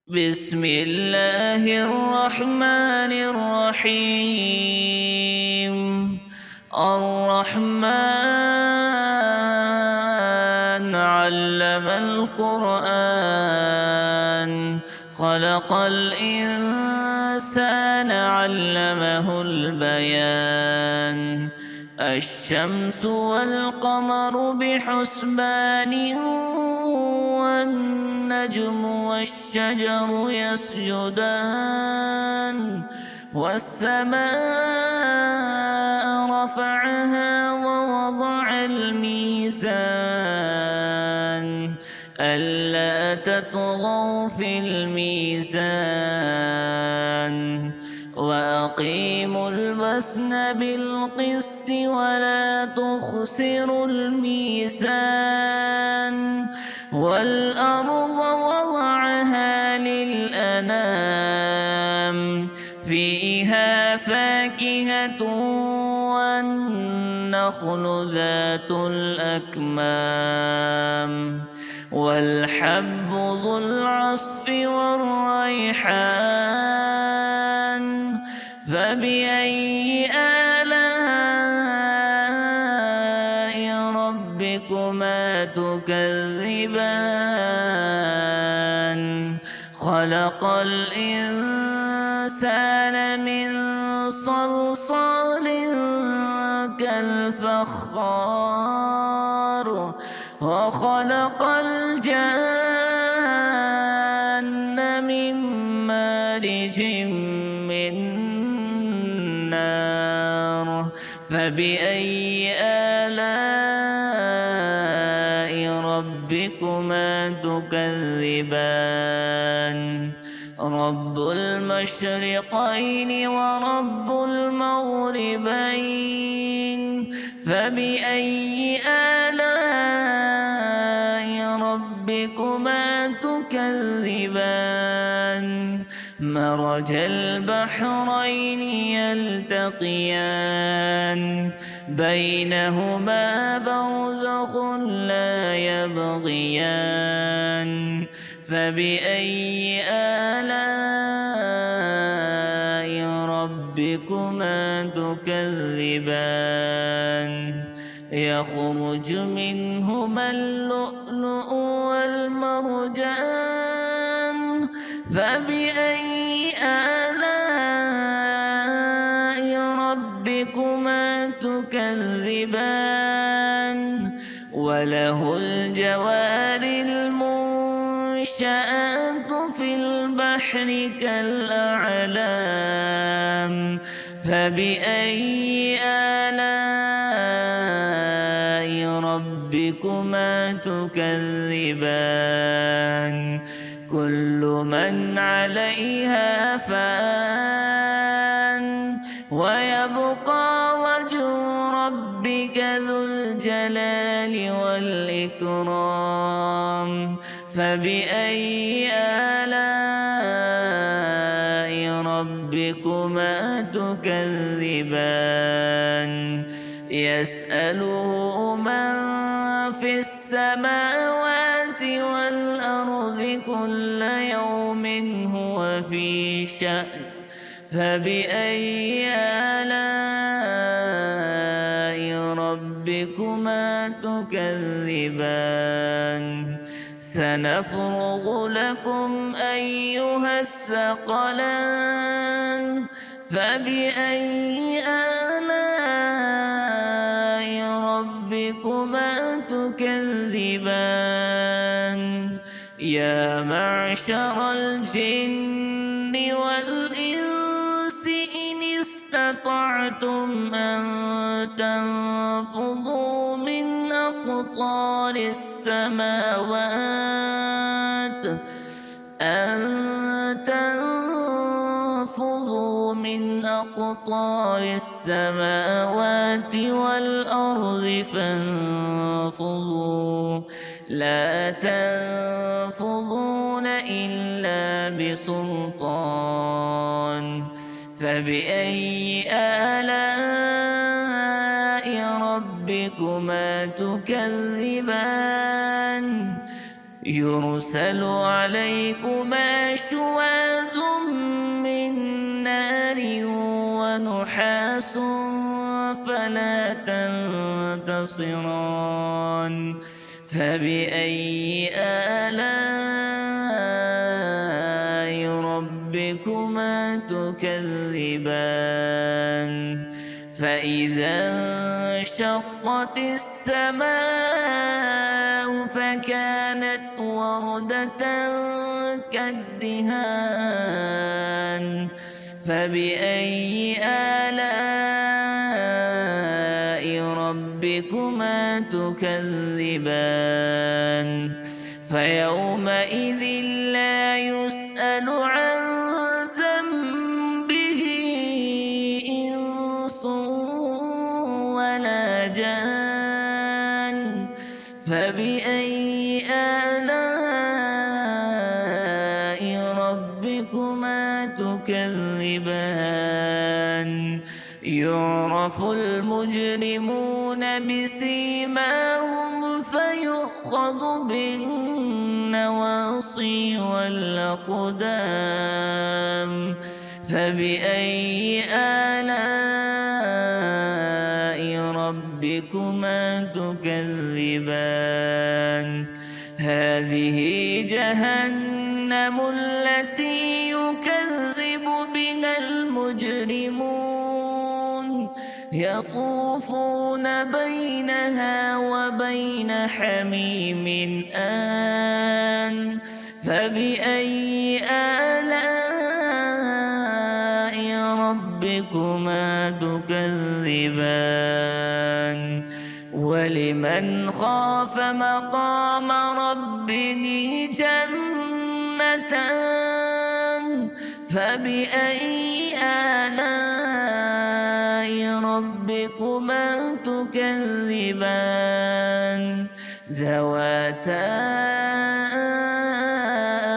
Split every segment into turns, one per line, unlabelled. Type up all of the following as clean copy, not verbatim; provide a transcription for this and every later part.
بسم الله الرحمن الرحيم. الرحمن علم القرآن خلق الإنسان علمه البيان. الشمس والقمر بحسبان والنجم والشجر يسجدان والسماء رفعها ووضع الميزان ألا تطغوا في الميزان وأقيموا الوزن بالقسط ولا تخسروا الميزان والأرض وضعها للأنام فيها فاكهة والنخل ذات الأكمام والحب ذو العصف والريحان فبأي آلاء ربكما تكذبان خلق الإنسان من صلصال كالفخار وخلق الجان من مارج من نار فبأي آلاء ربكما تكذبان رب المشرقين ورب المغربين فبأي آلاء ربكما تكذبان مرج البحرين يلتقيان بينهما برزخ لا يبغيان فبأي آلاء ربكما تكذبان يخرج منهما اللؤلؤ والمرجان فبأي آلاء ربكما تكذبان وله الجوار المنشآت في البحر كالأعلام فبأي آلاء ربكما تكذبان كل من عليها فان ويبقى وجه ربك ذو الجلال والإكرام فبأي آلاء ربكما تكذبان يسأله من في السماوات والأرض كل يوم هو في شأن فبأي آلاء ربكما تكذبان سنفرغ لكم أيها الثقلان فبأي آلاء ربكما تكذبان يا معشر الجن والإنس إن استطعتم أن تنفضوا من أقطار السماوات من أقطار السماوات والأرض فانفضوا لا تنفضون إلا بسلطان فبأي آلاء ربكما تكذبان يرسل عليكما شواظ من نار ونحاس فلا تنتصران فبأي آلاء ربكما تكذبان فإذا انشقت السماء فكانت وردة كالدهان فبأي آلاء ربكما تكذبان فيومئذ لا يسأل عن ذنبه إنس ولا جان فبأي آلاء ربكما تكذبان يعرف المجرمون بسيماهم فيؤخذ بالنواصي والأقدام فبأي آلاء ربكما تكذبان هذه جهنم التي يكذب بها المجرمون يطوفون بينها وبين حميم آن فبأي آلاء ربكما تكذبان ولمن خاف مقام ربه جنتان فبأي آلاء ربكما تكذبان ذواتا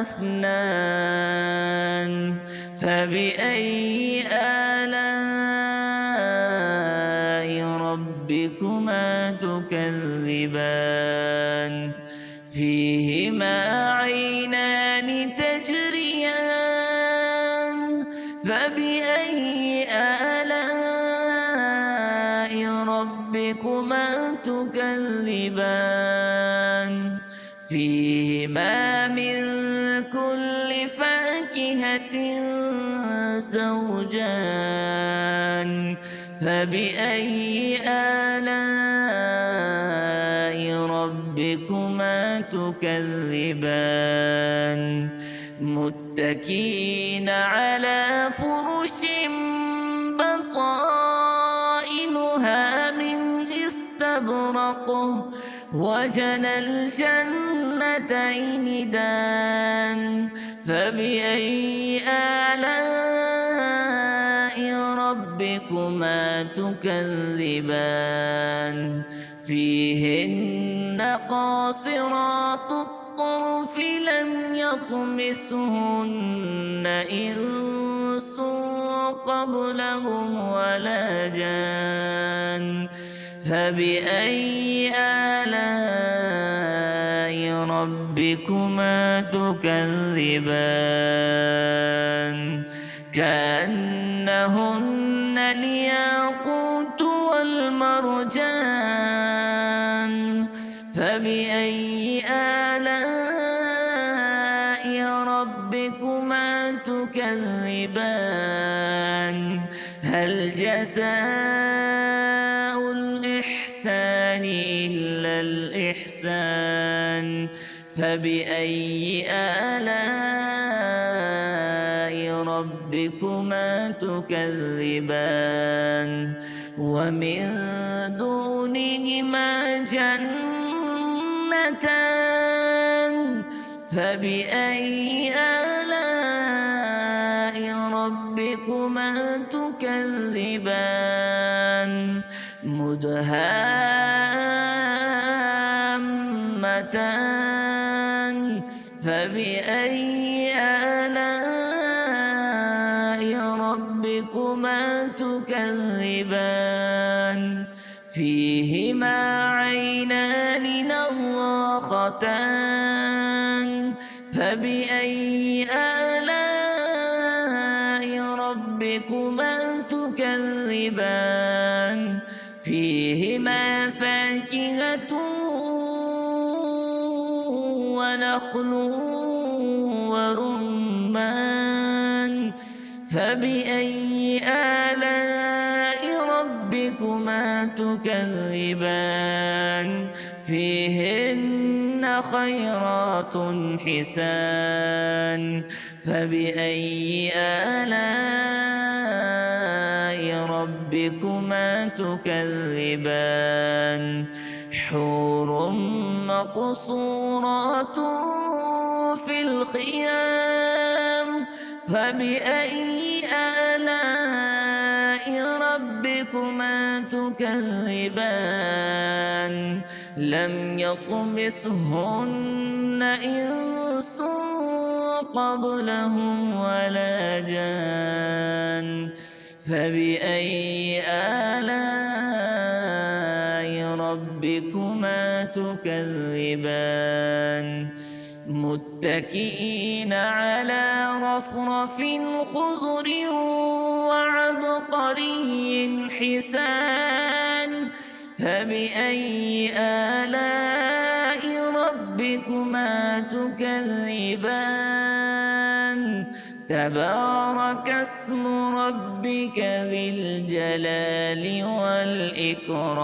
أفنان فبأي آلاء ربكما تكذبان فيهما عينان تجريان فبأي آلاء ربكما تكذبان فيهما من كل فاكهة زوجان فبأي آلاء ربكما تكذبان متكئين على فرش بطائنها من استبرق وجنى الجنتين دان فبأي آلاء ربكما تكذبان فيهن قاصرات الطرف لم يطمسهن إنس قبلهم ولا جان فبأي آلاء ربكما تكذبان كأنهن الياقوت والمرجان فبأي آلاء ربكما تكذبان هل جزاء الإحسان إلا الإحسان فبأي آلاء ربكما تكذبان ومن دونهما جنتان فبأي آلاء ربكما تكذبان مدهامتان فبأي آلاء ربكما تكذبان فيهما عينان نضاختان فبأي آلاء ربكما تكذبان فيهما فاكهة ونخل ورمان فبأي آلاء ربكما تكذبان فيهن خيرات حسان فبأي آلاء ربكما تكذبان حور مقصورات في الخيام فبأي آلاء ربكما تكذبان لم يطمثهن إنس قبلهم ولا جان فبأي آلاء ربكما تكذبان متكئين على رفرف خضر وعبقري حسان فبأي آلاء ربكما تكذبان تبارك اسم ربك ذي الجلال والإكرام